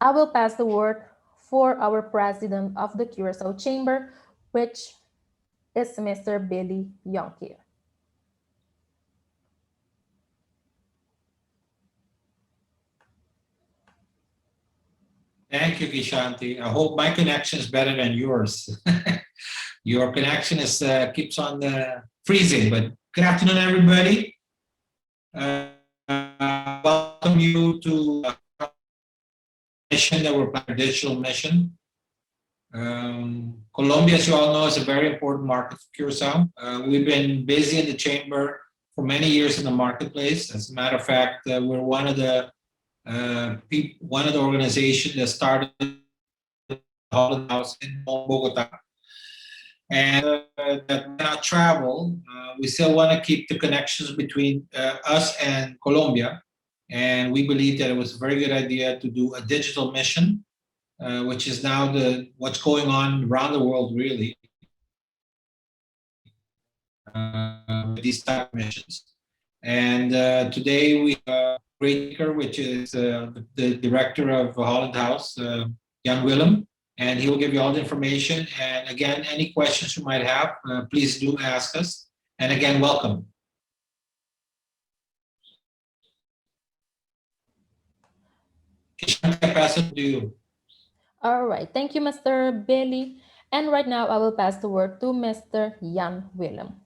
I will pass the word for our president of the Curaçao Chamber, which is Mr. 𝗵𝘂𝘀𝘀𝘀𝘀. Thank you, 𝗕𝗂𝘀𝘀𝘀𝘀. I hope my connection is better than yours. Your connection is keeps on freezing, but good afternoon, everybody. Welcome you to mission that we're planning, digital mission. Colombia, as you all know, is a very important market for Curaçao. We've been busy in the chamber for many years in the marketplace. As a matter of fact, we're one of the organizations that started Holland House in Bogota. And that cannot travel, we still want to keep the connections between us and Colombia. And we believe that it was a very good idea to do a digital mission, which is now what's going on around the world, really, with these type of missions. And today we have a great speaker, which is the director of Holland House, Jan-Willem. And he will give you all the information. And again, any questions you might have, please do ask us. And again, welcome. 𝗕𝗂𝘀𝘀𝘀𝘀, I pass it to you. All right, thank you, Mr. 𝗵𝘂𝘂𝘀𝘀𝘀𝘀. And right now I will pass the word to Mr. Jan-Willem.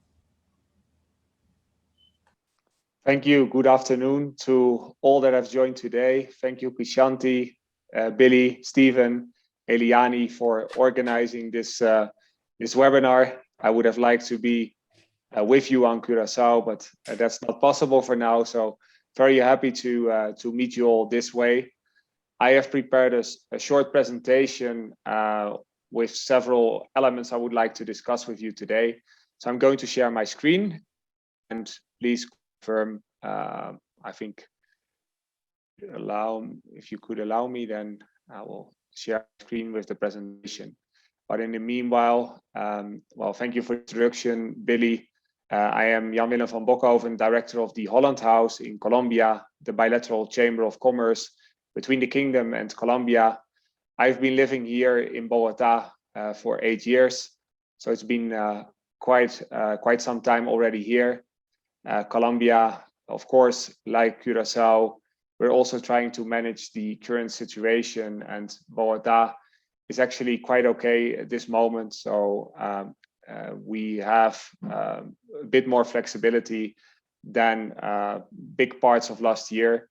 Thank you. Good afternoon to all that have joined today. Thank you, 𝗕𝗂𝘀𝘀𝘀𝘀, Billy, Stephen, Eliani, for organizing this webinar. I would have liked to be with you on Curaçao, but that's not possible for now. So very happy to meet you all this way. I have prepared a short presentation with several elements I would like to discuss with you today. So I'm going to share my screen, and please confirm. I think if you could allow me, then I will share screen with the presentation. But in the meanwhile, well, thank you for the introduction, Billy. I am Jan-Willem van Bokhoven, director of the Holland House in Colombia, the bilateral chamber of commerce between the Kingdom and Colombia. I've been living here in Bogota for 8 years, so it's been quite some time already here. Colombia, of course, like Curaçao, we're also trying to manage the current situation, and Bogota is actually quite okay at this moment. So we have a bit more flexibility than big parts of last year.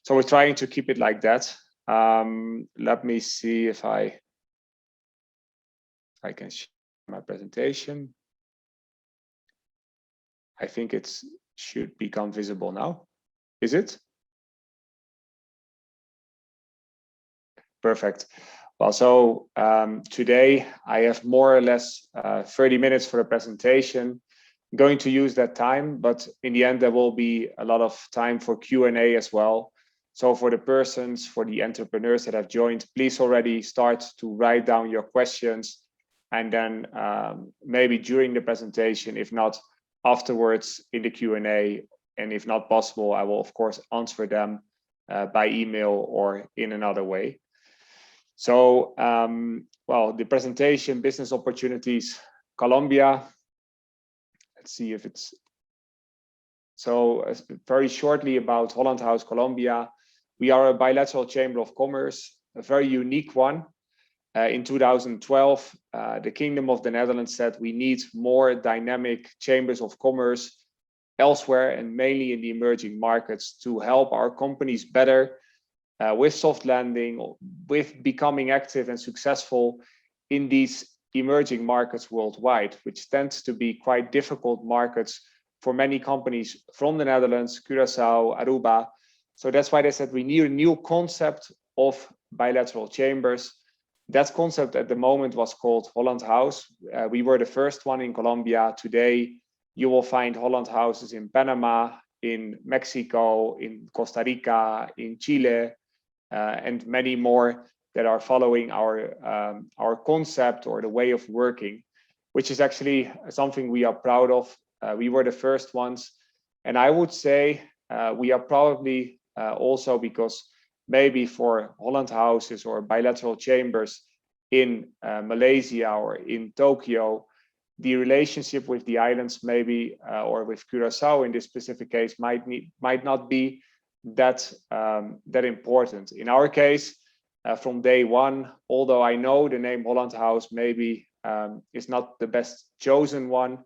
So we're trying to keep it like that. Let me see if I can share my presentation. I think it should become visible now. Is it? Perfect. Well, so today I have more or less 30 minutes for the presentation. I'm going to use that time, but in the end there will be a lot of time for Q&A as well. So for the persons, for the entrepreneurs that have joined, please already start to write down your questions, and then maybe during the presentation, if not afterwards in the Q&A, and if not possible, I will of course answer them by email or in another way. So, well, the presentation, business opportunities, Colombia. Let's see if it's, so very shortly about Holland House Colombia. We are a bilateral chamber of commerce, a very unique one. In 2012, the Kingdom of the Netherlands said we need more dynamic chambers of commerce elsewhere, and mainly in the emerging markets, to help our companies better with soft landing, with becoming active and successful in these emerging markets worldwide, which tends to be quite difficult markets for many companies from the Netherlands, Curaçao, Aruba. So that's why they said we need a new concept of bilateral chambers. That concept at the moment was called Holland House. We were the first one in Colombia. Today, you will find Holland Houses in Panama, in Mexico, in Costa Rica, in Chile, and many more that are following our concept or the way of working, which is actually something we are proud of. We were the first ones, and I would say we are probably also because maybe for Holland houses or bilateral chambers in Malaysia or in Tokyo, the relationship with the islands maybe, or with Curacao in this specific case, might not be that important. In our case, from day one, although I know the name Holland House maybe is not the best chosen one,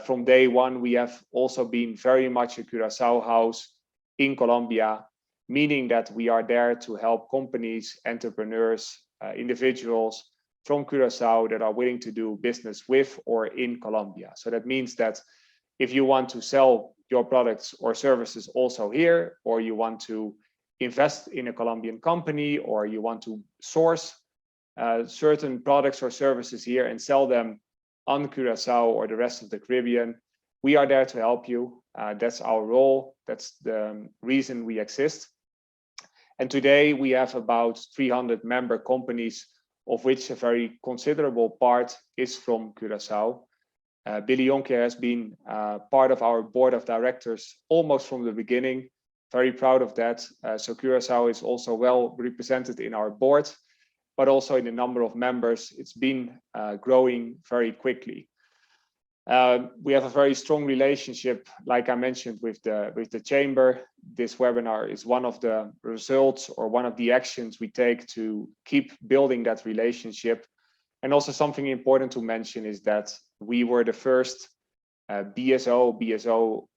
from day one we have also been very much a Curacao house in Colombia, meaning that we are there to help companies, entrepreneurs, individuals from Curacao that are willing to do business with or in Colombia. So that means that if you want to sell your products or services also here, or you want to invest in a Colombian company, or you want to source certain products or services here and sell them on Curacao or the rest of the Caribbean, we are there to help you. That's our role. That's the reason we exist. And today we have about 300 member companies, of which a very considerable part is from Curacao. 𝗵𝘂𝘀𝗀𝗶 has been part of our board of directors almost from the beginning. Very proud of that. So Curacao is also well represented in our board, but also in the number of members. It's been growing very quickly. We have a very strong relationship, like I mentioned, with the chamber. This webinar is one of the results or one of the actions we take to keep building that relationship. And also something important to mention is that we were the first BSO. BSO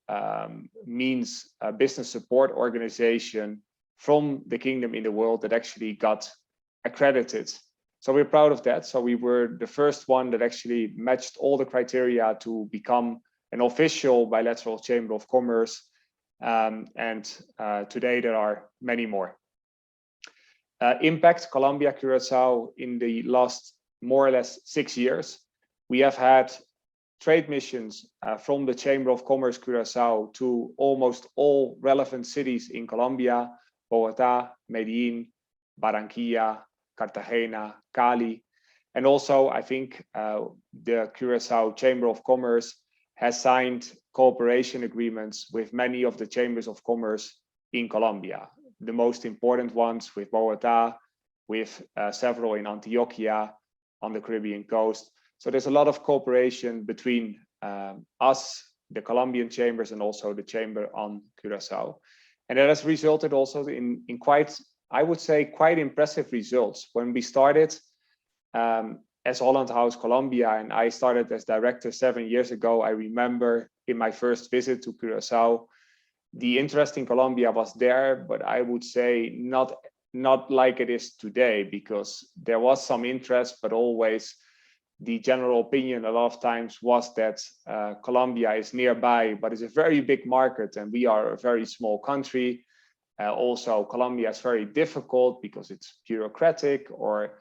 means a business support organization from the kingdom in the world that actually got accredited. So we're proud of that. So we were the first one that actually matched all the criteria to become an official bilateral chamber of commerce. And today there are many more. Impact Colombia, Curacao in the last more or less 6 years. We have had trade missions from the Chamber of Commerce Curacao to almost all relevant cities in Colombia: Bogota, Medellin, Barranquilla, Cartagena, Cali. And also, I think the Curacao Chamber of Commerce has signed cooperation agreements with many of the chambers of commerce in Colombia. The most important ones with Bogota, with several in Antioquia on the Caribbean coast. So there's a lot of cooperation between us, the Colombian chambers, and also the chamber on Curacao. And that has resulted also in quite, I would say, quite impressive results. When we started as Holland House Colombia, and I started as director 7 years ago, I remember in my first visit to Curacao, the interest in Colombia was there, but I would say not like it is today, because there was some interest, but always the general opinion a lot of times was that Colombia is nearby, but it's a very big market and we are a very small country. Also, Colombia is very difficult because it's bureaucratic, or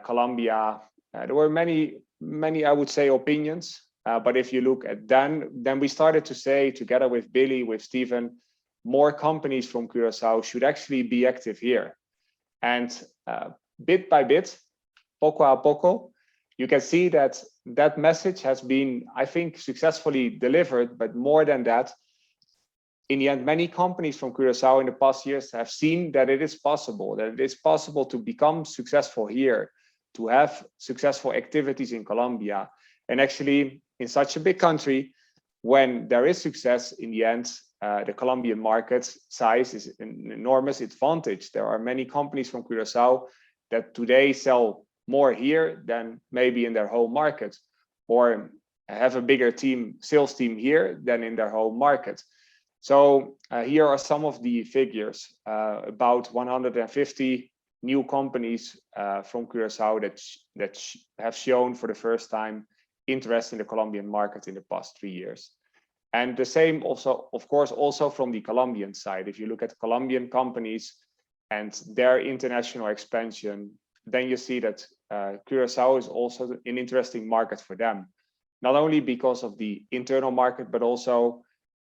Colombia, there were many, I would say, opinions. But if you look at then we started to say, together with Billy, with Stephen, more companies from Curacao should actually be active here. And bit by bit, poco a poco, you can see that that message has been, I think, successfully delivered. But more than that, in the end, many companies from Curacao in the past years have seen that it is possible, to become successful here, to have successful activities in Colombia. And actually, in such a big country, when there is success, in the end, the Colombian market size is an enormous advantage. There are many companies from Curacao that today sell more here than maybe in their home market, or have a bigger sales team here than in their home market. So here are some of the figures. About 150 new companies from Curacao that have shown for the first time interest in the Colombian market in the past 3 years. And the same also, of course, also from the Colombian side. If you look at Colombian companies and their international expansion, then you see that Curacao is also an interesting market for them. Not only because of the internal market, but also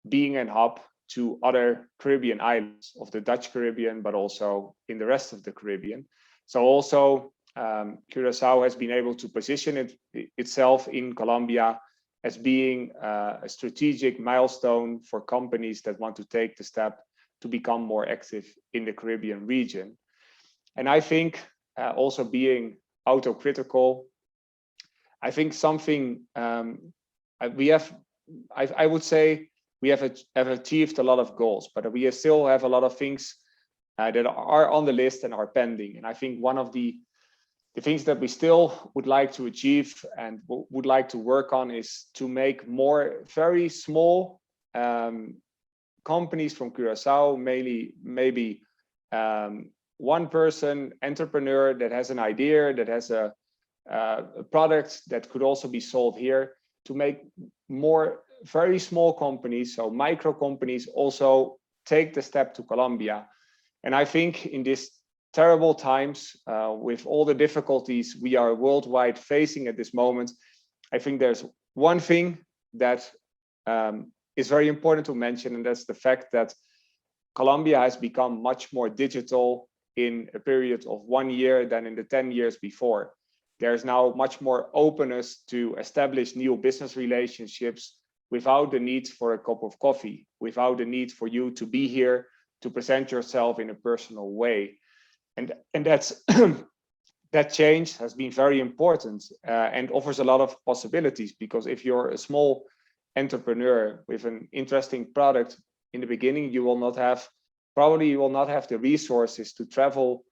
being a hub to other Caribbean islands of the Dutch Caribbean, but also in the rest of the Caribbean. So also Curacao has been able to position itself in Colombia as being a strategic milestone for companies that want to take the step to become more active in the Caribbean region. And I think also being autocritical, I think something we have, I would say we have achieved a lot of goals, but we still have a lot of things that are on the list and are pending. And I think one of the things that we still would like to achieve and would like to work on is to make more very small companies from Curaçao, maybe one person entrepreneur that has an idea, that has a product that could also be sold here, to make more very small companies, so micro companies, also take the step to Colombia. And I think in these terrible times, with all the difficulties we are worldwide facing at this moment, I think there's one thing that is very important to mention, and that's the fact that Colombia has become much more digital in a period of 1 year than in the 10 years before. There's now much more openness to establish new business relationships without the need for a cup of coffee, without the need for you to be here to present yourself in a personal way. And that's that change has been very important and offers a lot of possibilities, because if you're a small entrepreneur with an interesting product in the beginning, you will not have the resources to travel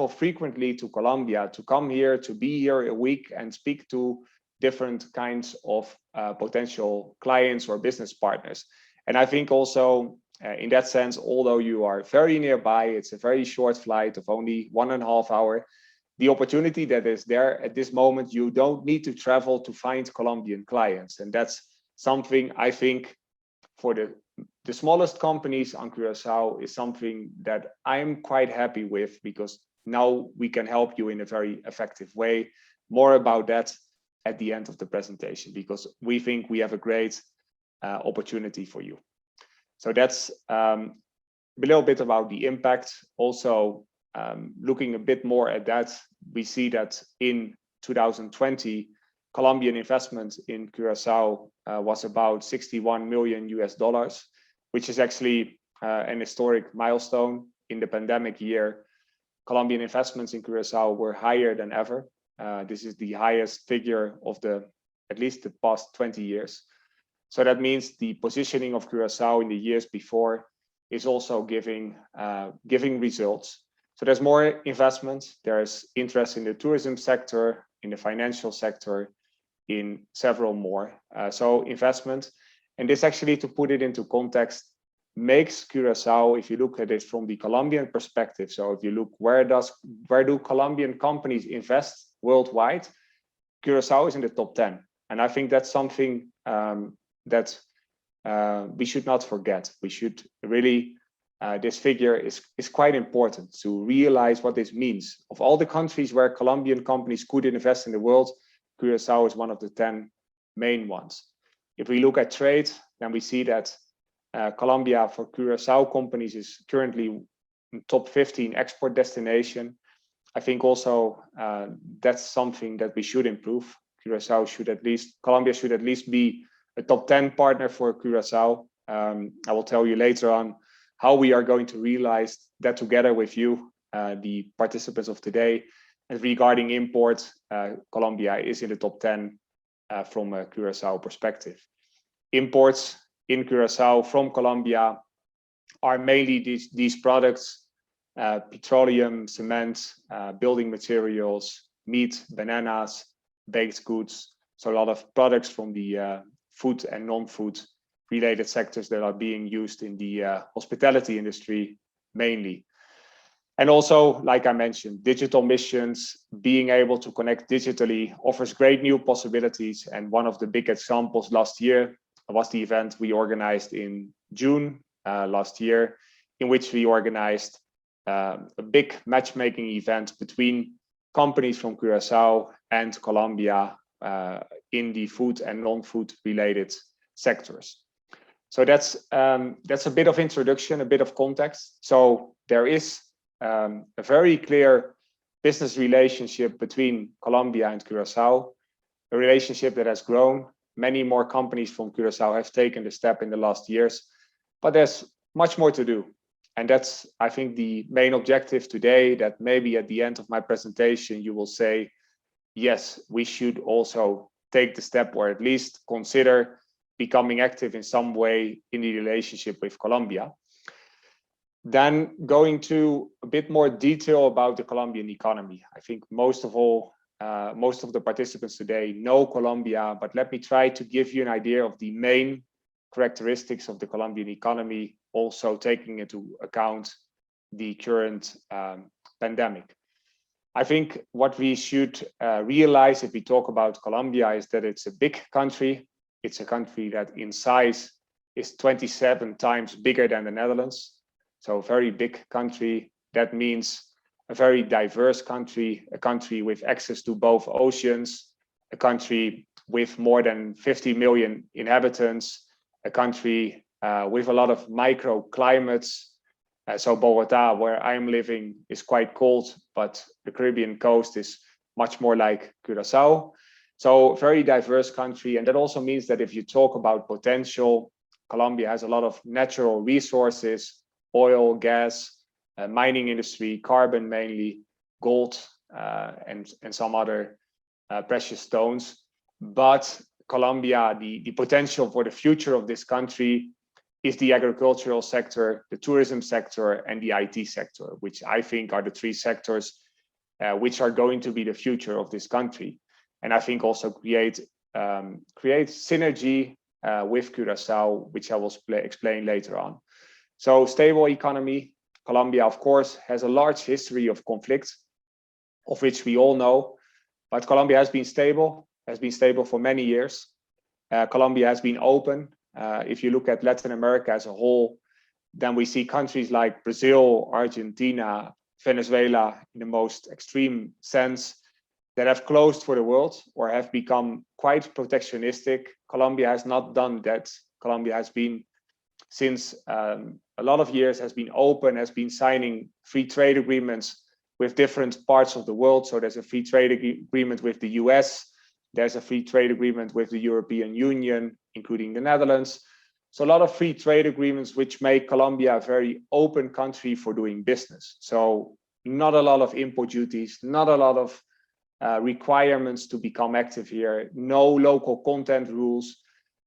frequently to Colombia, to come here, to be here a week and speak to different kinds of potential clients or business partners. And I think also in that sense, although you are very nearby, it's a very short flight of only 1.5 hours, the opportunity that is there at this moment, you don't need to travel to find Colombian clients. And that's something I think for the smallest companies on Curaçao is something that I'm quite happy with, because now we can help you in a very effective way. More about that at the end of the presentation, because we think we have a great opportunity for you. So that's a little bit about the impact. Also, looking a bit more at that, we see that in 2020, Colombian investment in Curaçao was about $61 million, which is actually an historic milestone. In the pandemic year, Colombian investments in Curaçao were higher than ever. This is the highest figure of at least the past 20 years. So that means the positioning of Curaçao in the years before is also giving results. So there's more investment, there's interest in the tourism sector, in the financial sector, in several more. So investment, and this actually, to put it into context, makes Curaçao, if you look at it from the Colombian perspective, so if you look where do Colombian companies invest worldwide, Curaçao is in the top 10. And I think that's something that we should not forget. We should really, this figure is quite important to realize what this means. Of all the countries where Colombian companies could invest in the world, Curaçao is one of the 10 main ones. If we look at trade, then we see that Colombia for Curaçao companies is currently in top 15 export destination. I think also that's something that we should improve. Colombia should at least be a top 10 partner for Curaçao. I will tell you later on how we are going to realize that together with you, the participants of today. And regarding imports, Colombia is in the top 10 from a Curaçao perspective. Imports in Curaçao from Colombia are mainly these products, petroleum, cement, building materials, meat, bananas, baked goods. So a lot of products from the food and non-food related sectors that are being used in the hospitality industry mainly. And also, like I mentioned, digital missions, being able to connect digitally offers great new possibilities. And one of the big examples last year was the event we organized in June last year, in which we organized a big matchmaking event between companies from Curaçao and Colombia in the food and non-food related sectors. So that's a bit of introduction, a bit of context. So there is a very clear business relationship between Colombia and Curaçao, a relationship that has grown. Many more companies from Curaçao have taken the step in the last years, but there's much more to do. And that's, I think, the main objective today, that maybe at the end of my presentation, you will say, yes, we should also take the step, or at least consider becoming active in some way in the relationship with Colombia. Then going to a bit more detail about the Colombian economy. I think most of the participants today know Colombia, but let me try to give you an idea of the main characteristics of the Colombian economy, also taking into account the current pandemic. I think what we should realize if we talk about Colombia is that it's a big country. It's a country that in size is 27 times bigger than the Netherlands. So a very big country. That means a very diverse country, a country with access to both oceans, a country with more than 50 million inhabitants, a country with a lot of microclimates. So Bogota, where I'm living, is quite cold, but the Caribbean coast is much more like Curaçao. So very diverse country. And that also means that if you talk about potential, Colombia has a lot of natural resources, oil, gas, mining industry, carbon mainly, gold, and some other precious stones. But Colombia, the potential for the future of this country is the agricultural sector, the tourism sector, and the IT sector, which I think are the three sectors which are going to be the future of this country. And I think also create synergy with Curaçao, which I will explain later on. So stable economy. Colombia, of course, has a large history of conflict, of which we all know, but Colombia has been stable for many years. Colombia has been open. If you look at Latin America as a whole, then we see countries like Brazil, Argentina, Venezuela, in the most extreme sense, that have closed for the world or have become quite protectionistic. Colombia has not done that. Colombia has been, since a lot of years, has been open, has been signing free trade agreements with different parts of the world. So there's a free trade agreement with the US, there's a free trade agreement with the European Union, including the Netherlands. So a lot of free trade agreements, which make Colombia a very open country for doing business. So not a lot of import duties, not a lot of requirements to become active here, no local content rules,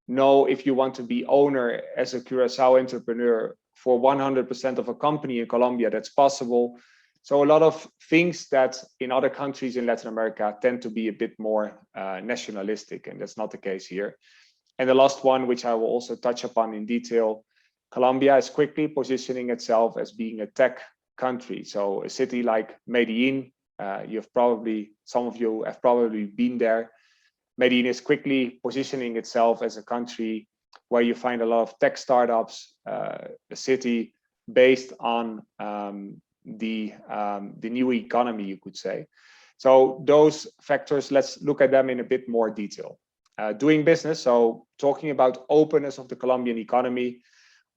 no, if you want to be owner as a Curaçao entrepreneur for 100% of a company in Colombia, that's possible. So a lot of things that in other countries in Latin America tend to be a bit more nationalistic, and that's not the case here. And the last one, which I will also touch upon in detail, Colombia is quickly positioning itself as being a tech country. So a city like Medellin, some of you have probably been there. Medellin is quickly positioning itself as a country where you find a lot of tech startups, a city based on the new economy, you could say. So those factors, let's look at them in a bit more detail. Doing business, so talking about openness of the Colombian economy,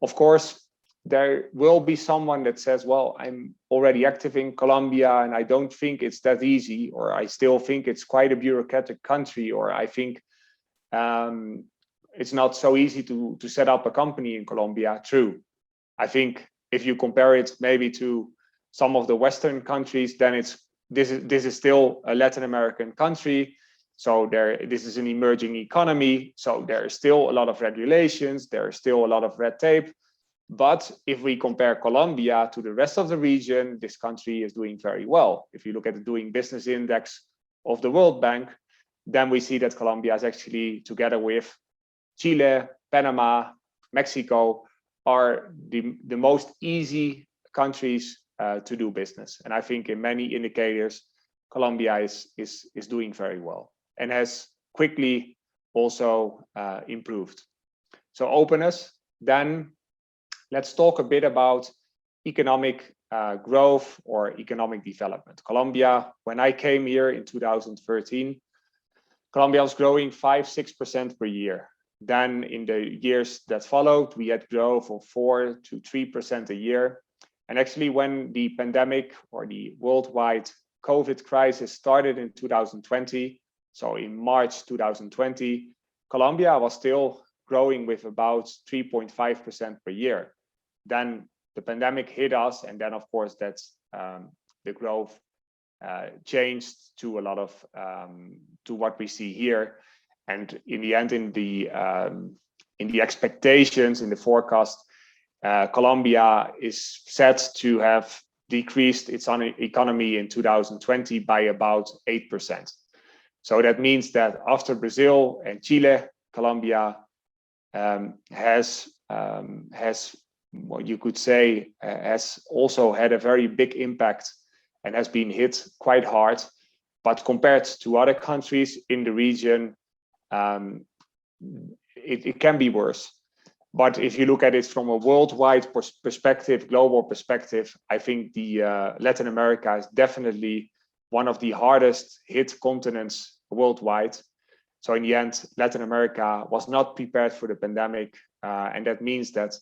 of course, there will be someone that says, well, I'm already active in Colombia and I don't think it's that easy, or I still think it's quite a bureaucratic country, or I think it's not so easy to set up a company in Colombia. True. I think if you compare it maybe to some of the Western countries, then this is still a Latin American country. So this is an emerging economy. So there is still a lot of regulations. There is still a lot of red tape. But if we compare Colombia to the rest of the region, this country is doing very well. If you look at the Doing Business Index of the World Bank, then we see that Colombia is actually, together with Chile, Panama, Mexico, are the most easy countries to do business. And I think in many indicators, Colombia is doing very well and has quickly also improved. So openness. Then let's talk a bit about economic growth or economic development. Colombia, when I came here in 2013, Colombia was growing 5-6% per year. Then in the years that followed, we had growth of 4 to 3% a year. And actually, when the pandemic or the worldwide COVID crisis started in 2020, so in March 2020, Colombia was still growing with about 3.5% per year. then the pandemic hit us, and then of course that's the growth changed to a lot of to what we see here. And in the end, in the expectations, in the forecast, Colombia is set to have decreased its economy in 2020 by about 8%. So that means that after Brazil and Chile, Colombia has what you could say has also had a very big impact and has been hit quite hard. But compared to other countries in the region, it can be worse. But if you look at it from a worldwide perspective, global perspective, I think the Latin America is definitely one of the hardest hit continents worldwide. So in the end, Latin America was not prepared for the pandemic, and that means that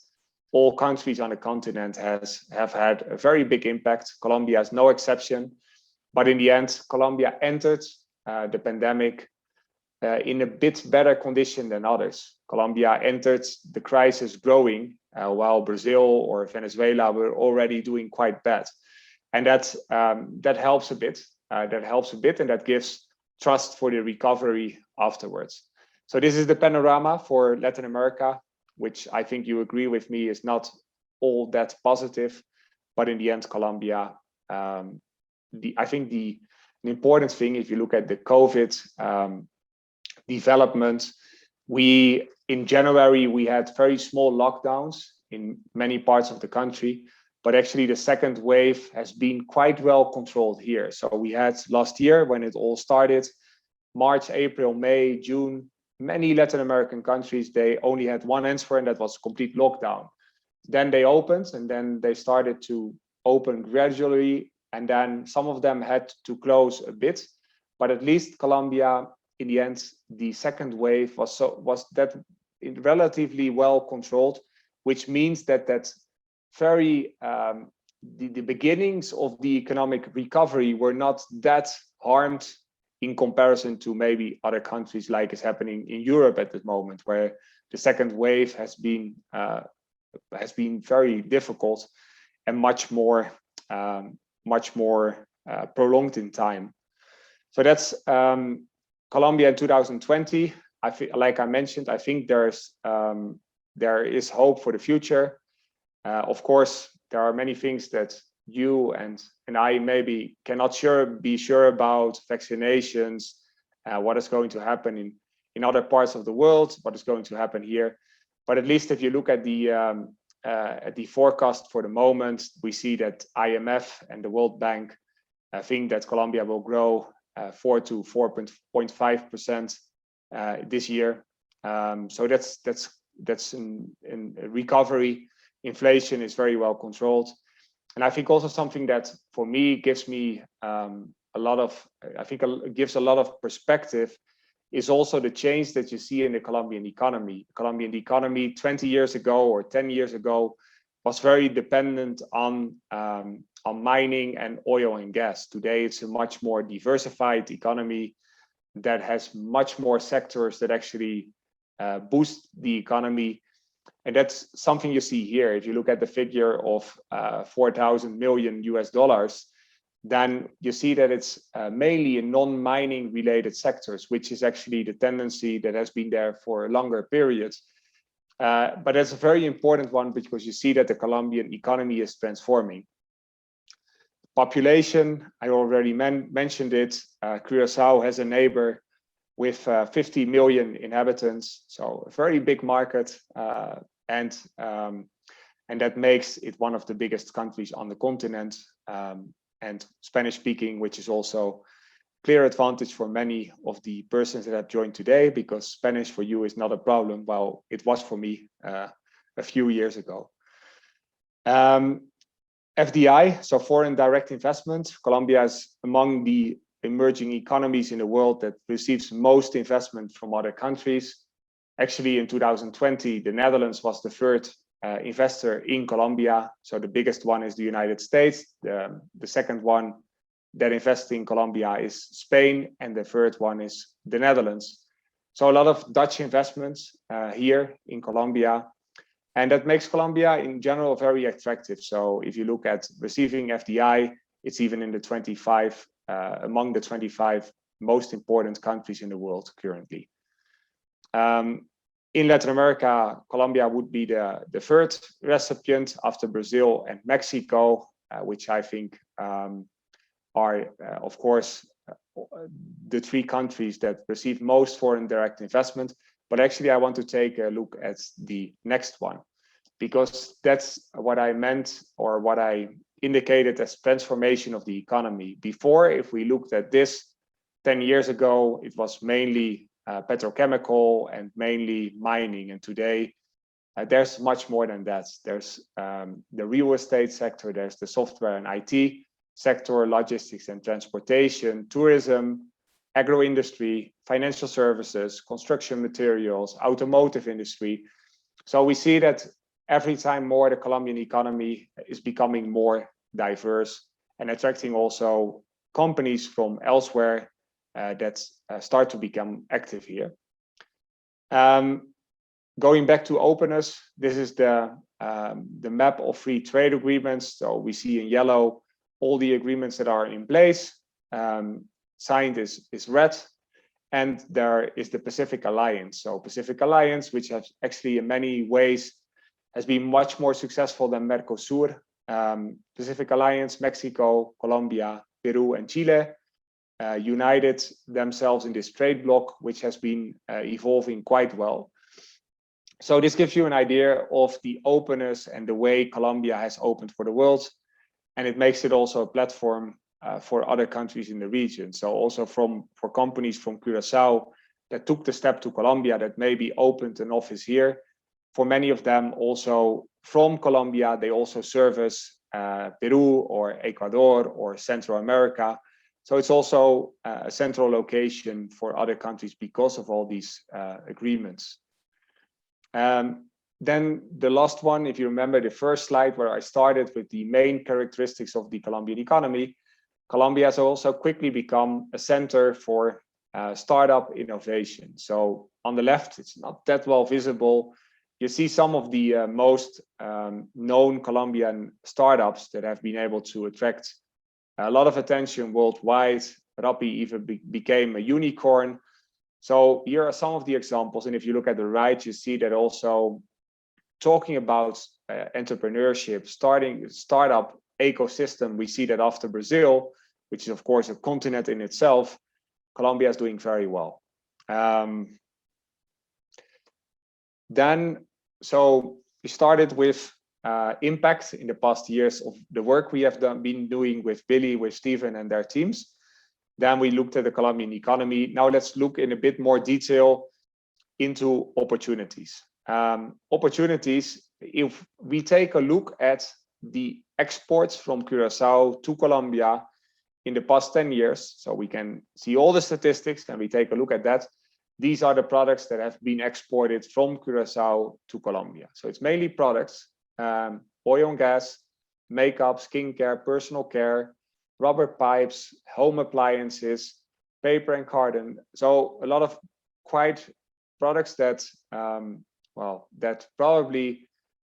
all countries on the continent have had a very big impact. Colombia is no exception. But in the end, Colombia entered the pandemic in a bit better condition than others. Colombia entered the crisis growing, while Brazil or Venezuela were already doing quite bad. And that helps a bit. That helps a bit, and that gives trust for the recovery afterwards. So this is the panorama for Latin America, which I think you agree with me is not all that positive. But in the end, Colombia, I think the important thing, if you look at the COVID development, in January, we had very small lockdowns in many parts of the country, but actually the second wave has been quite well controlled here. So we had last year, when it all started, March, April, May, June, many Latin American countries, they only had one answer, and that was complete lockdown. Then they opened, and then they started to open gradually, and then some of them had to close a bit, but at least Colombia, in the end, the second wave was relatively well controlled, which means that the beginnings of the economic recovery were not that harmed in comparison to maybe other countries, like is happening in Europe at the moment, where the second wave has been very difficult and much more prolonged in time. So that's Colombia in 2020. I feel, like I mentioned, I think there is hope for the future. Of course, there are many things that you and I maybe cannot be sure about: vaccinations, what is going to happen in other parts of the world, what is going to happen here. But at least if you look at the forecast for the moment, we see that IMF and the World Bank think that Colombia will grow 4 to 4.5% this year. So that's in recovery. Inflation is very well controlled. And I think also something that for me gives me gives a lot of perspective is also the change that you see in the Colombian economy. The Colombian economy 20 years ago or 10 years ago was very dependent on mining and oil and gas. Today, it's a much more diversified economy that has much more sectors that actually boost the economy. And that's something you see here. If you look at the figure of $4,000 million US, then you see that it's mainly in non-mining related sectors, which is actually the tendency that has been there for a longer period. But that's a very important one because you see that the Colombian economy is transforming. Population, I already mentioned it. Curaçao has a neighbor with 50 million inhabitants, so a very big market, and that makes it one of the biggest countries on the continent. And Spanish speaking, which is also clear advantage for many of the persons that have joined today, because Spanish for you is not a problem. Well, it was for me a few years ago. FDI, so foreign direct investment. Colombia is among the emerging economies in the world that receives most investment from other countries. Actually, in 2020, the Netherlands was the third investor in Colombia. So the biggest one is the United States. The second one that invests in Colombia is Spain, and the third one is the Netherlands. So a lot of Dutch investments here in Colombia. And that makes Colombia in general very attractive. So if you look at receiving FDI, it's even in the 25, among the 25 most important countries in the world currently. In Latin America, Colombia would be the third recipient after Brazil and Mexico, which I think are, of course, the three countries that receive most foreign direct investment. But actually, I want to take a look at the next one, because that's what I meant, or what I indicated as transformation of the economy. Before, if we looked at this 10 years ago, it was mainly petrochemical and mainly mining. And today, there's much more than that. There's the real estate sector, there's the software and IT sector, logistics and transportation, tourism, agro-industry, financial services, construction materials, automotive industry. So we see that every time more the Colombian economy is becoming more diverse and attracting also companies from elsewhere that start to become active here. Going back to openness, this is the map of free trade agreements. So we see in yellow all the agreements that are in place. Signed is red, and there is the Pacific Alliance. So Pacific Alliance, which has actually in many ways has been much more successful than Mercosur. Pacific Alliance, Mexico, Colombia, Peru, and Chile united themselves in this trade bloc, which has been evolving quite well. So this gives you an idea of the openness and the way Colombia has opened for the world. And it makes it also a platform for other countries in the region. So also for companies from Curaçao that took the step to Colombia, that maybe opened an office here. For many of them also from Colombia, they also service Peru or Ecuador or Central America. So it's also a central location for other countries because of all these agreements. Then the last one, if you remember the first slide where I started with the main characteristics of the Colombian economy, Colombia has also quickly become a center for startup innovation. So on the left, it's not that well visible. You see some of the most known Colombian startups that have been able to attract a lot of attention worldwide. 𝗕𝗏𝗄𝘶 even became a unicorn. So here are some of the examples. And if you look at the right, you see that also talking about entrepreneurship, startup ecosystem, we see that after Brazil, which is of course a continent in itself, Colombia is doing very well. Then, so we started with impact in the past years of the work we have been doing with Billy, with Steven and their teams. Then we looked at the Colombian economy. Now let's look in a bit more detail into opportunities. Opportunities, if we take a look at the exports from Curaçao to Colombia in the past 10 years, so we can see all the statistics and we take a look at that. These are the products that have been exported from Curaçao to Colombia. So it's mainly products, oil and gas, makeup, skincare, personal care, rubber pipes, home appliances, paper and carton. So a lot of quite products that, well, that probably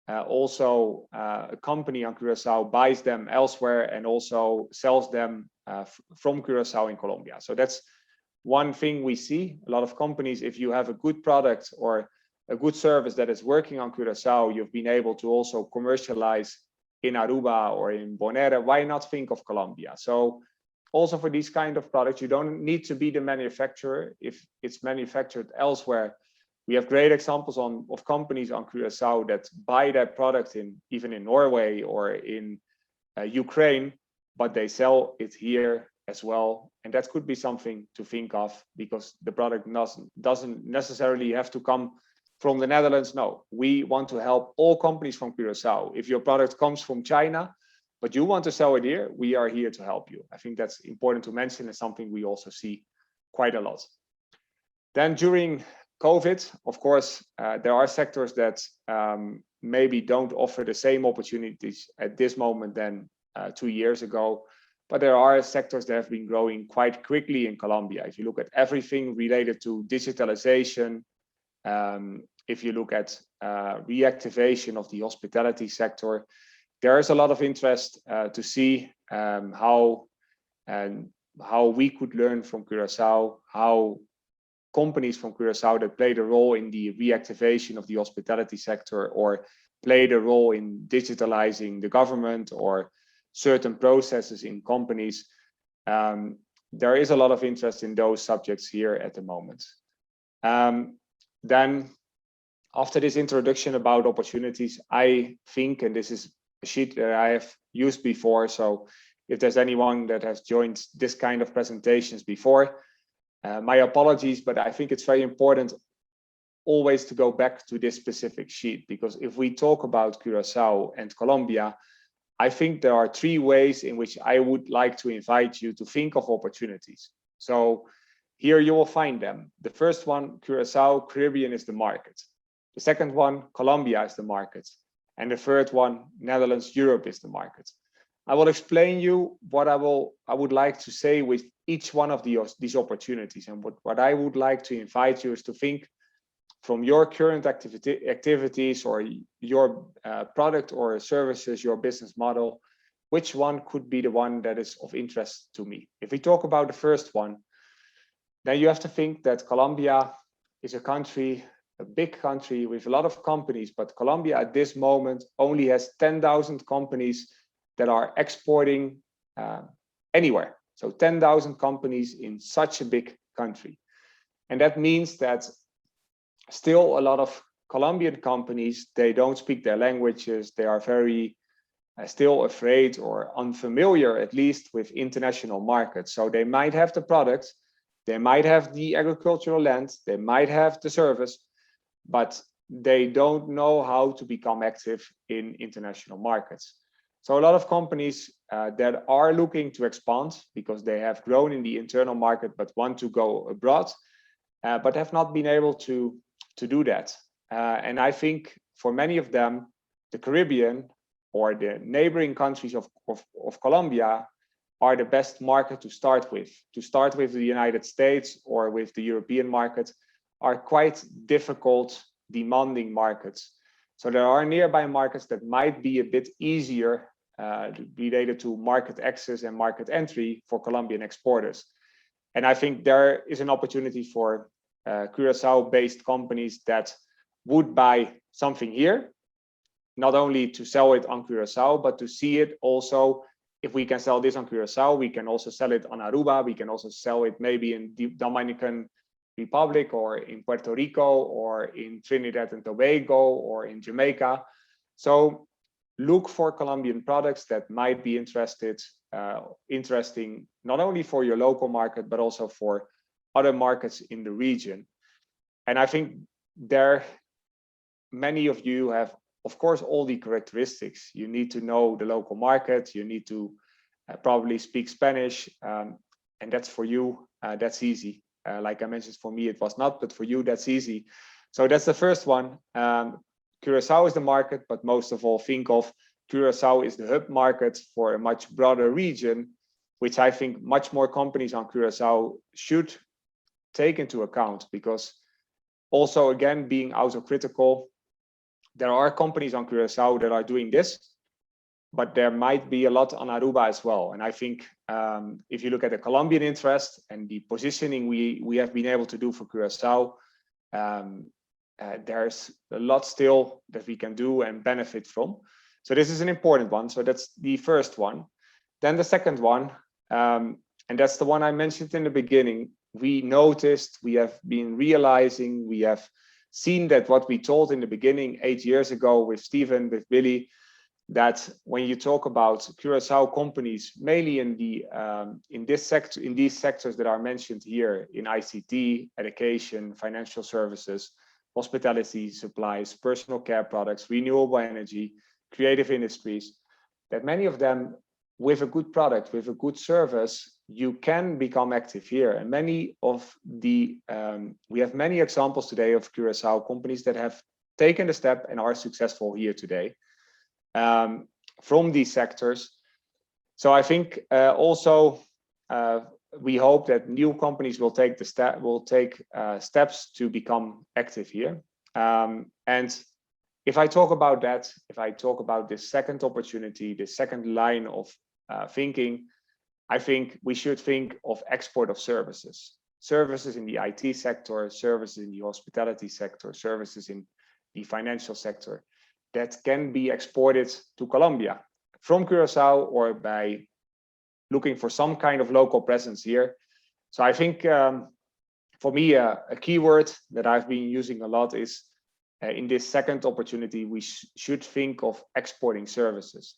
also a company on Curaçao buys them elsewhere and also sells them from Curaçao in Colombia. So that's one thing we see. A lot of companies, if you have a good product or a good service that is working on Curaçao, you've been able to also commercialize in Aruba or in Bonaire. Why not think of Colombia? So also for these kind of products, you don't need to be the manufacturer. If it's manufactured elsewhere, we have great examples of companies on Curaçao that buy that product even in Norway or in Ukraine, but they sell it here as well. And that could be something to think of, because the product doesn't necessarily have to come from the Netherlands. No, we want to help all companies from Curaçao. If your product comes from China, but you want to sell it here, we are here to help you. I think that's important to mention, and something we also see quite a lot. Then during COVID, of course, there are sectors that maybe don't offer the same opportunities at this moment than 2 years ago, but there are sectors that have been growing quite quickly in Colombia. If you look at everything related to digitalization, if you look at reactivation of the hospitality sector, there is a lot of interest to see how we could learn from Curaçao, how companies from Curaçao that played a role in the reactivation of the hospitality sector or played a role in digitalizing the government or certain processes in companies. There is a lot of interest in those subjects here at the moment. Then after this introduction about opportunities, I think, and this is a sheet that I have used before, so if there's anyone that has joined this kind of presentations before, my apologies, but I think it's very important always to go back to this specific sheet, because if we talk about Curaçao and Colombia, I think there are three ways in which I would like to invite you to think of opportunities. So here you will find them. The first one, Curaçao, Caribbean is the market. The second one, Colombia is the market. And the third one, Netherlands, Europe is the market. I will explain you what I would like to say with each one of these opportunities. And what I would like to invite you is to think from your current activities or your product or services, your business model, which one could be the one that is of interest to me. If we talk about the first one, then you have to think that Colombia is a country, a big country with a lot of companies, but Colombia at this moment only has 10,000 companies that are exporting anywhere. So 10,000 companies in such a big country. And that means that still a lot of Colombian companies, they don't speak their languages. They are very still afraid or unfamiliar, at least with international markets. So they might have the product, they might have the agricultural land, they might have the service, but they don't know how to become active in international markets. So a lot of companies that are looking to expand because they have grown in the internal market but want to go abroad, but have not been able to do that. And I think for many of them, the Caribbean or the neighboring countries of Colombia are the best market to start with. To start with the United States or with the European market are quite difficult, demanding markets. So there are nearby markets that might be a bit easier related to market access and market entry for Colombian exporters. And I think there is an opportunity for Curaçao-based companies that would buy something here, not only to sell it on Curaçao, but to see it also, if we can sell this on Curaçao, we can also sell it on Aruba, we can also sell it maybe in the Dominican Republic or in Puerto Rico or in Trinidad and Tobago or in Jamaica. So look for Colombian products that might be interesting not only for your local market, but also for other markets in the region. And I think there, many of you have, of course, all the characteristics. You need to know the local market, you need to probably speak Spanish, and that's for you, that's easy. Like I mentioned, for me, it was not, but for you, that's easy. So that's the first one. Curaçao is the market, but most of all, think of Curaçao is the hub market for a much broader region, which I think much more companies on Curaçao should take into account, because also, again, being autocritical, there are companies on Curaçao that are doing this, but there might be a lot on Aruba as well. And I think if you look at the Colombian interest and the positioning we have been able to do for Curaçao, there's a lot still that we can do and benefit from. So this is an important one. So that's the first one. Then the second one, and that's the one I mentioned in the beginning. We noticed, we have been realizing, we have seen that what we told in the beginning 8 years ago with Stephen, with Billy, that when you talk about Curaçao companies, mainly in these sectors that are mentioned here in ICT, education, financial services, hospitality, supplies, personal care products, renewable energy, creative industries, that many of them with a good product, with a good service, you can become active here. And many of the, we have many examples today of Curaçao companies that have taken the step and are successful here today from these sectors. So I think also we hope that new companies will take steps to become active here. And if I talk about that, if I talk about this second opportunity, the second line of thinking, I think we should think of export of services. Services in the IT sector, services in the hospitality sector, services in the financial sector that can be exported to Colombia from Curacao or by looking for some kind of local presence here. So I think for me, a keyword that I've been using a lot is in this second opportunity, we should think of exporting services.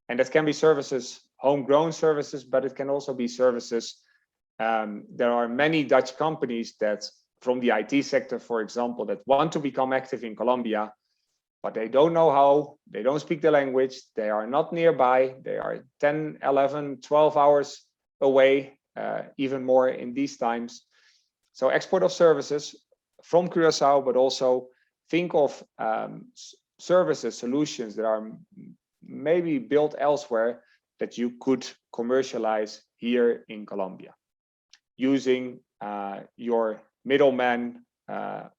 And that can be services, homegrown services, but it can also be services. There are many Dutch companies that from the IT sector, for example, that want to become active in Colombia, but they don't know how, they don't speak the language, they are not nearby, they are 10, 11, 12 hours away, even more in these times. So export of services from Curaçao, but also think of services, solutions that are maybe built elsewhere that you could commercialize here in Colombia, using your middleman,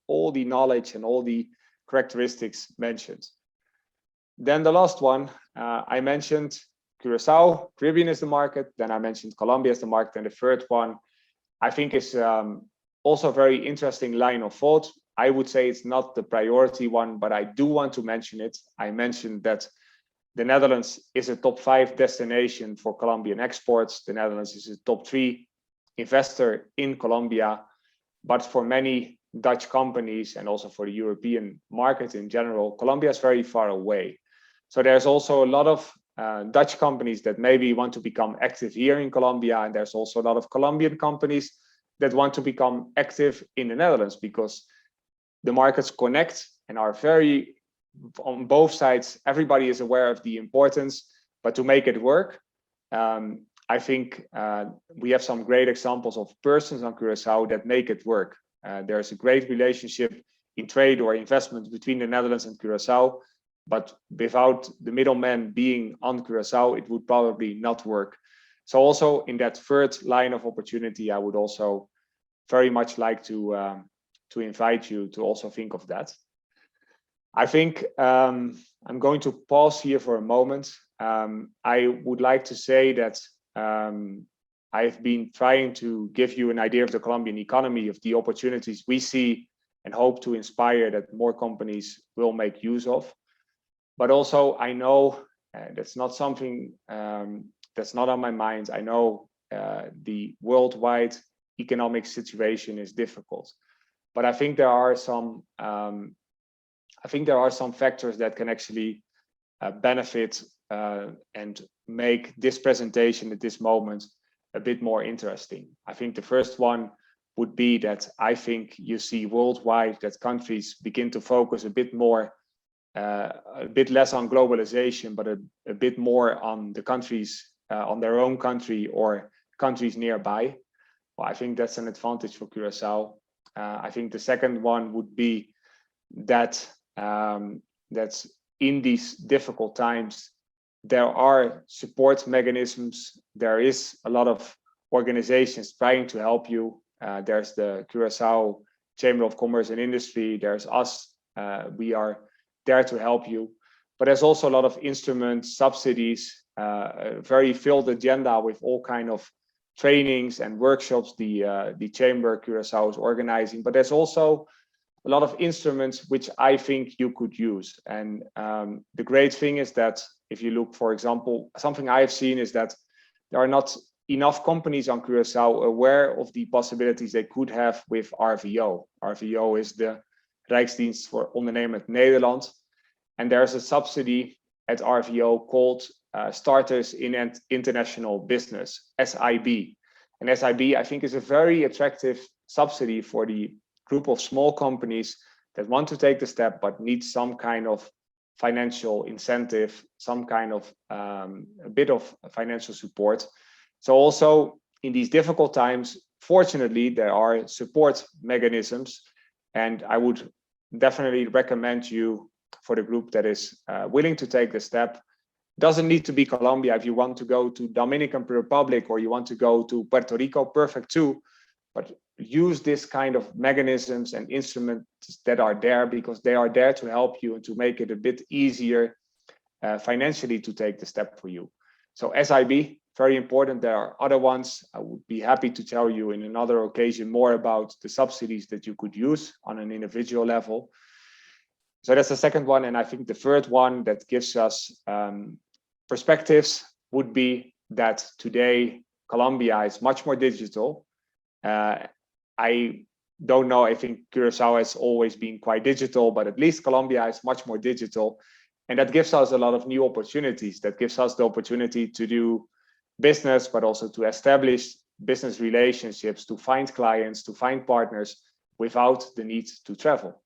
all the knowledge and all the characteristics mentioned. Then the last one, I mentioned Curaçao, Caribbean is the market, then I mentioned Colombia as the market, and the third one, I think is also a very interesting line of thought. I would say it's not the priority one, but I do want to mention it. I mentioned that the Netherlands is a top 5 destination for Colombian exports. The Netherlands is a top 3 investor in Colombia, but for many Dutch companies and also for the European market in general, Colombia is very far away. So there's also a lot of Dutch companies that maybe want to become active here in Colombia, and there's also a lot of Colombian companies that want to become active in the Netherlands because the markets connect and are very, on both sides, everybody is aware of the importance, but to make it work, I think we have some great examples of persons on Curaçao that make it work. There's a great relationship in trade or investment between the Netherlands and Curaçao, but without the middleman being on Curaçao, it would probably not work. So also in that third line of opportunity, I would also very much like to invite you to also think of that. I think I'm going to pause here for a moment. I would like to say that I've been trying to give you an idea of the Colombian economy, of the opportunities we see and hope to inspire that more companies will make use of. But also I know that's not something that's not on my mind. I know the worldwide economic situation is difficult, but I think there are some factors that can actually benefit and make this presentation at this moment a bit more interesting. I think the first one would be that I think you see worldwide that countries begin to focus a bit more, a bit less on globalization, but a bit more on the countries, on their own country or countries nearby. Well, I think that's an advantage for Curaçao. I think the second one would be that that's in these difficult times, there are support mechanisms. There is a lot of organizations trying to help you. There's the Curaçao Chamber of Commerce and Industry. There's us. We are there to help you. But there's also a lot of instruments, subsidies, a very filled agenda with all kind of trainings and workshops the Chamber Curaçao is organizing. But there's also a lot of instruments which I think you could use. And the great thing is that if you look, for example, something I have seen is that there are not enough companies on Curaçao aware of the possibilities they could have with RVO. RVO is the Rijksdienst voor Ondernemend Nederland. And there's a subsidy at RVO called Starters in International Business, SIB. And SIB, I think, is a very attractive subsidy for the group of small companies that want to take the step but need some kind of financial incentive, some kind of a bit of financial support. So also in these difficult times, fortunately, there are support mechanisms, and I would definitely recommend you for the group that is willing to take the step. Doesn't need to be Colombia. If you want to go to Dominican Republic or you want to go to Puerto Rico, perfect too. But use this kind of mechanisms and instruments that are there, because they are there to help you and to make it a bit easier financially to take the step for you. So SIB, very important. There are other ones. I would be happy to tell you in another occasion more about the subsidies that you could use on an individual level. So that's the second one. And I think the third one that gives us perspectives would be that today Colombia is much more digital. I don't know, I think Curaçao has always been quite digital, but at least Colombia is much more digital. And that gives us a lot of new opportunities. That gives us the opportunity to do business, but also to establish business relationships, to find clients, to find partners without the need to travel.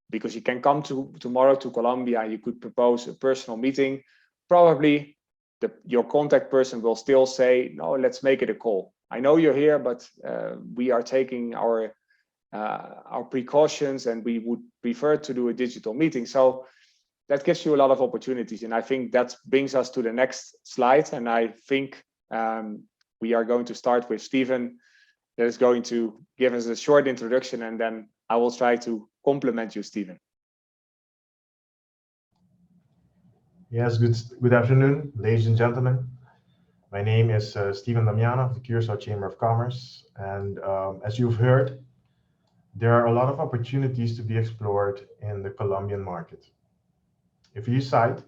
Because you can come tomorrow to Colombia, you could propose a personal meeting. Probably your contact person will still say, no, let's make it a call. I know you're here, but we are taking our precautions and we would prefer to do a digital meeting. So that gives you a lot of opportunities. And I think that brings us to the next slide. And I think we are going to start with Steven, that is going to give us a short introduction, and then I will try to compliment you, Steven. Yes, good afternoon, ladies and gentlemen. My name is Steven Damiano of the Curaçao Chamber of Commerce. And as you've heard, there are a lot of opportunities to be explored in the Colombian market. If you decide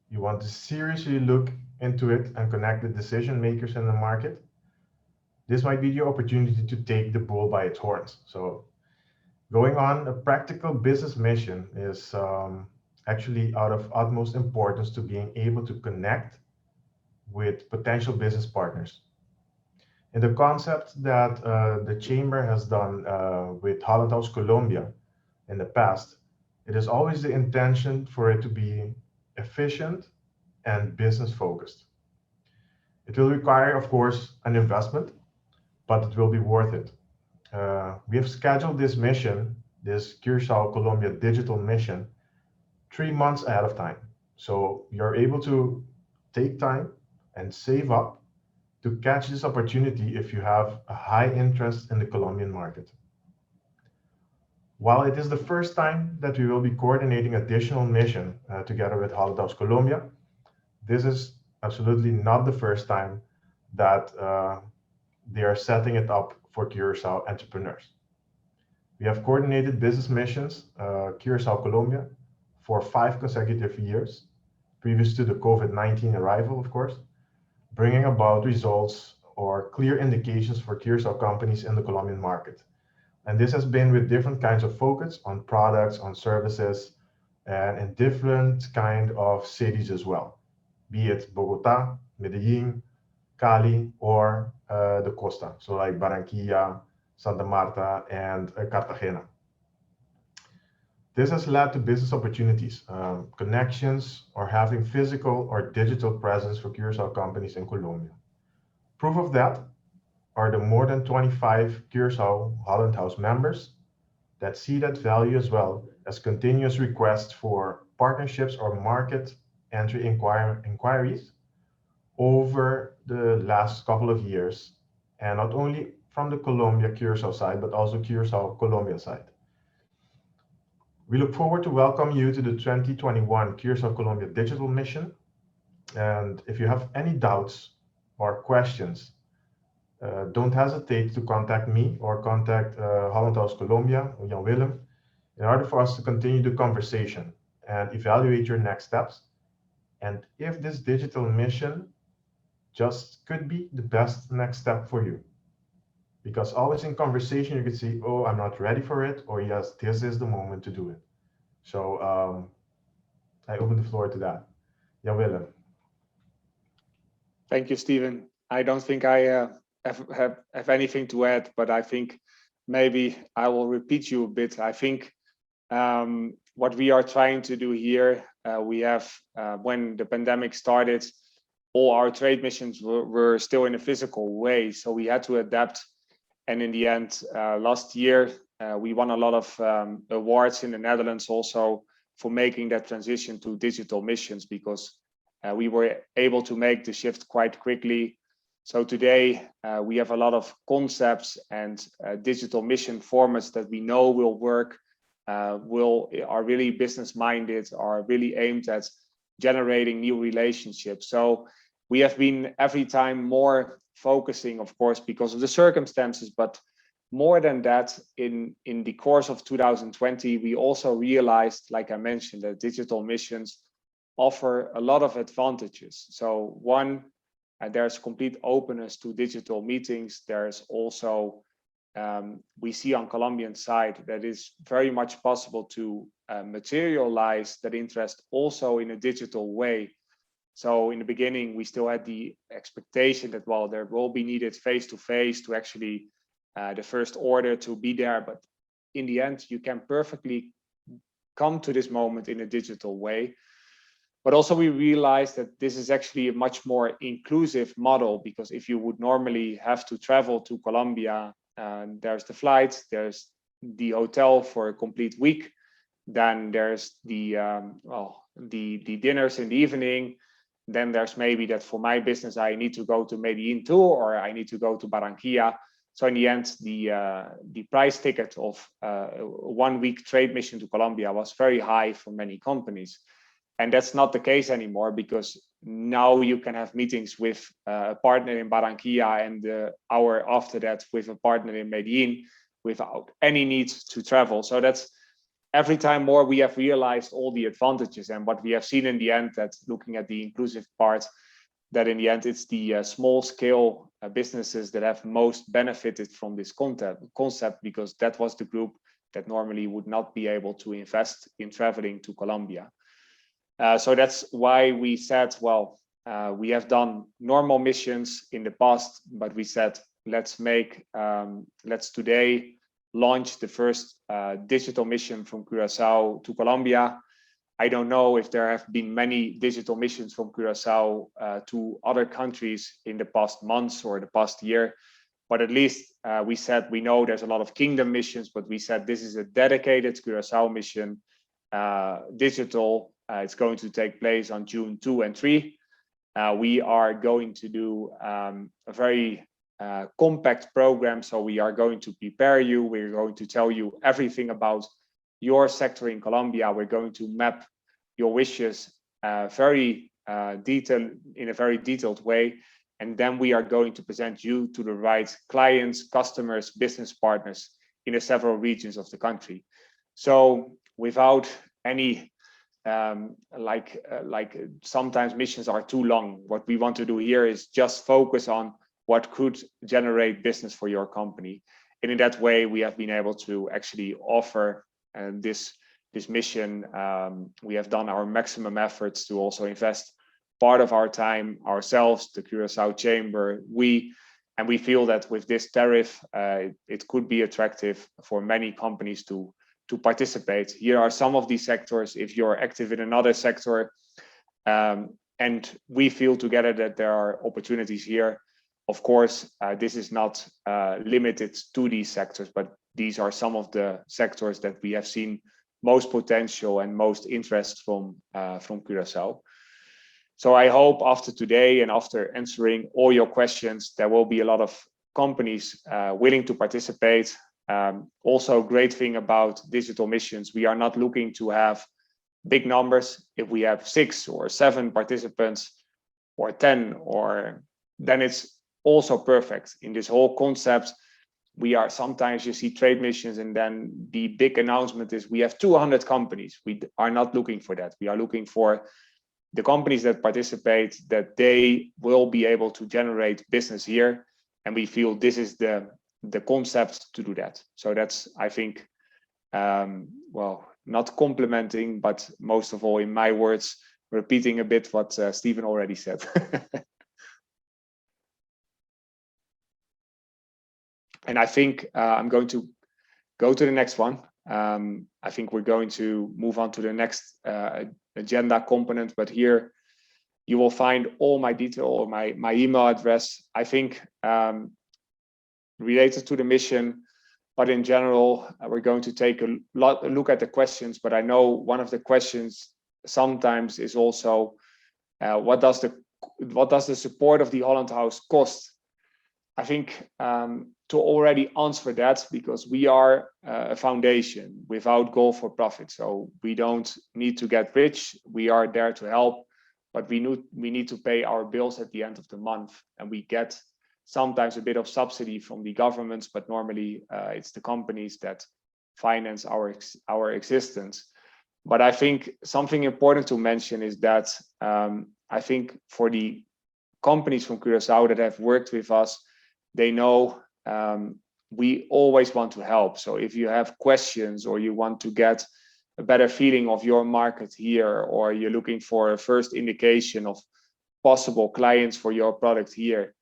you want to seriously look into it and connect the decision makers in the market, this might be your opportunity to take the bull by its horns. So going on a practical business mission is actually out of utmost importance to being able to connect with potential business partners. In the concept that the Chamber has done with Holland House Colombia in the past, it is always the intention for it to be efficient and business focused. It will require, of course, an investment, but it will be worth it. We have scheduled this mission, this Curacao-Colombia digital mission, 3 months ahead of time. So you're able to take time and save up to catch this opportunity if you have a high interest in the Colombian market. While it is the first time that we will be coordinating additional mission together with Holland House Colombia, this is absolutely not the first time that they are setting it up for Curaçao entrepreneurs. We have coordinated business missions, Curacao-Colombia, for 5 consecutive years, previous to the COVID-19 arrival, of course, bringing about results or clear indications for Curaçao companies in the Colombian market. And this has been with different kinds of focus on products, on services, and in different kind of cities as well, be it Bogota, Medellin, Cali, or the Costa, so like Barranquilla, Santa Marta, and Cartagena. This has led to business opportunities, connections, or having physical or digital presence for Curaçao companies in Colombia. Proof of that are the more than 25 Curaçao Holland House members that see that value as well as continuous requests for partnerships or market entry inquiries over the last couple of years, and not only from the Colombia-Curaçao side, but also Curaçao-Colombia side. We look forward to welcome you to the 2021 Curaçao-Colombia Digital Mission. And if you have any doubts or questions, don't hesitate to contact me or contact Holland House Colombia or Jan Willem in order for us to continue the conversation and evaluate your next steps. And if this digital mission just could be the best next step for you. Because always in conversation, you could say, oh, I'm not ready for it, or yes, this is the moment to do it. So I open the floor to that. Jan Willem. Thank you, Steven. I don't think I have anything to add, but I think maybe I will repeat you a bit. I think what we are trying to do here, we have, when the pandemic started, all our trade missions were still in a physical way, so we had to adapt. And in the end, last year, we won a lot of awards in the Netherlands also for making that transition to digital missions, because we were able to make the shift quite quickly. So today we have a lot of concepts and digital mission formats that we know will work, are really business minded, are really aimed at generating new relationships. So we have been every time more focusing, of course, because of the circumstances, but more than that, in the course of 2020, we also realized, like I mentioned, that digital missions offer a lot of advantages. So one, there's complete openness to digital meetings. There's also, we see on Colombian side that it's very much possible to materialize that interest also in a digital way. So in the beginning, we still had the expectation that, well, there will be needed face-to-face to actually the first order to be there. But in the end, you can perfectly come to this moment in a digital way. But also we realized that this is actually a much more inclusive model, because if you would normally have to travel to Colombia, there's the flight, there's the hotel for a complete week, then there's the dinners in the evening, then there's maybe that for my business I need to go to Medellin too, or I need to go to Barranquilla. So in the end, the price ticket of a 1 week trade mission to Colombia was very high for many companies. And that's not the case anymore, because now you can have meetings with a partner in Barranquilla and the hour after that with a partner in Medellin without any need to travel. So that's every time more we have realized all the advantages. And what we have seen in the end, that looking at the inclusive part, that in the end it's the small scale businesses that have most benefited from this concept, because that was the group that normally would not be able to invest in traveling to Colombia. So that's why we said, well, we have done normal missions in the past, but we said, let's today launch the first digital mission from Curaçao to Colombia. I don't know if there have been many digital missions from Curaçao to other countries in the past months or the past year, but at least we said, we know there's a lot of kingdom missions, but we said this is a dedicated Curaçao mission, digital. It's going to take place on June 2 and 3. We are going to do a very compact program. So we are going to prepare you. We're going to tell you everything about your sector in Colombia. We're going to map your wishes in a very detailed way. And then we are going to present you to the right clients, customers, business partners in the several regions of the country. So without any sometimes missions are too long. What we want to do here is just focus on what could generate business for your company. And in that way, we have been able to actually offer this mission. We have done our maximum efforts to also invest part of our time ourselves, the Curaçao Chamber, and we feel that with this tariff, it could be attractive for many companies to participate. Here are some of these sectors. If you're active in another sector, and we feel together that there are opportunities here. Of course, this is not limited to these sectors, but these are some of the sectors that we have seen most potential and most interest from Curaçao. So I hope after today and after answering all your questions, there will be a lot of companies willing to participate. Also, great thing about digital missions, we are not looking to have big numbers. If we have 6 or 7 participants or 10, then it's also perfect. In this whole concept, we are sometimes, you see trade missions and then the big announcement is we have 200 companies. We are not looking for that. We are looking for the companies that participate, that they will be able to generate business here. And we feel this is the concept to do that. So that's, I think, well, not complimenting, but most of all, in my words, repeating a bit what Stephen already said. And I think I'm going to go to the next one. I think we're going to move on to the next agenda component, but here you will find all my detail or my email address. I think related to the mission, but in general, we're going to take a look at the questions. But I know one of the questions sometimes is also, what does the what does the support of the Holland House cost? I think to already answer that, because we are a foundation without goal for profit, so we don't need to get rich. We are there to help, but we need to pay our bills at the end of the month, and we get sometimes a bit of subsidy from the governments, but normally it's the companies that finance our existence. But I think something important to mention is that I think for the companies from Curaçao that have worked with us, they know we always want to help. So if you have questions or you want to get a better feeling of your market here, or you're looking for a first indication of possible clients for your product here,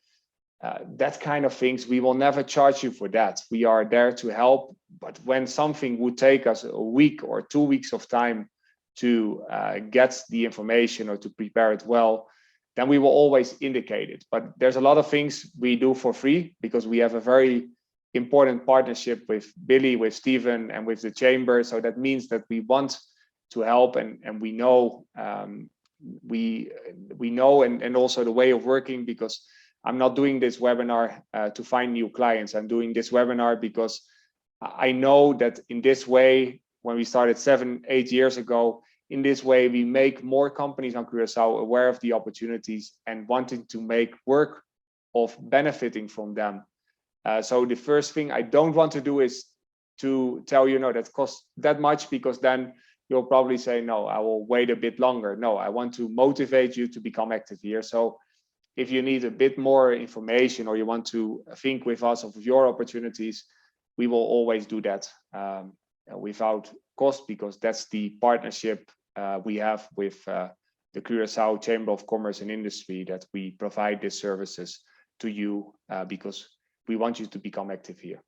that kind of things, we will never charge you for that. We are there to help. But when something would take us a week or 2 weeks of time to get the information or to prepare it well, then we will always indicate it. But there's a lot of things we do for free because we have a very important partnership with Billy, with Steven, and with the chamber. So that means that we want to help, and we know we know and also the way of working, because I'm not doing this webinar to find new clients. I'm doing this webinar because I know that in this way, when we started 7-8 years ago, in this way, we make more companies on Curaçao aware of the opportunities and wanting to make work of benefiting from them. So the first thing I don't want to do is to tell you, no, that costs that much, because then you'll probably say, no, I will wait a bit longer. No, I want to motivate you to become active here. So if you need a bit more information or you want to think with us of your opportunities, we will always do that without cost, because that's the partnership we have with the Curaçao Chamber of Commerce and Industry, that we provide these services to you because we want you to become active here.